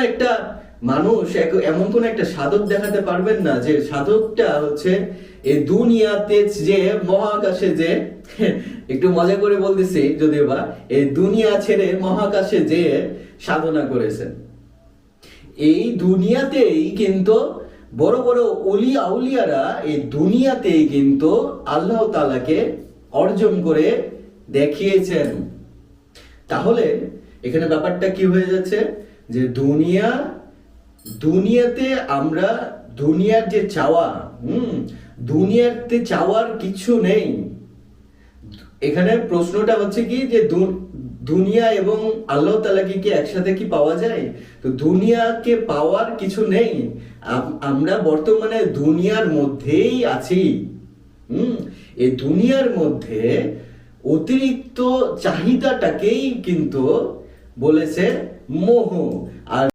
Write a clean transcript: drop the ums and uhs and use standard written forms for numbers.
একটা মানুষ, এমন কোন একটা সাধক দেখাতে পারবেন না যে সাধকটা হচ্ছে এই দুনিয়াতে যে মহাকাশে যে একটু মজা করে বলতেছি যদিও বা, এই দুনিয়া ছেড়ে মহাকাশে যে সাধনা করেছেন। এই দুনিয়াতেই কিন্তু বড় বড় ওলি আউলিয়ারা এই দুনিয়াতেই কিন্তু আল্লাহ তাআলাকে অর্জন করে দেখিয়েছেন। তাহলে এখানে ব্যাপারটা কি হয়ে যাচ্ছে যে দুনিয়াতে আমরা দুনিয়ার যে চাওয়া, দুনিয়াতে চাওয়ার কিছু নেই। এখানে প্রশ্নটা হচ্ছে কি যে দুনিয়া এবং আল্লাহ তাআলাকে কি একসাথে কি পাওয়া যায়? তো দুনিয়াকে পাওয়ার কিছু নেই, আমরা বর্তমানে দুনিয়ার মধ্যেই আছি। এই দুনিয়ার মধ্যে অতিরিক্ত চাহিদাটাকেই কিন্তু বলেছে মোহ। আর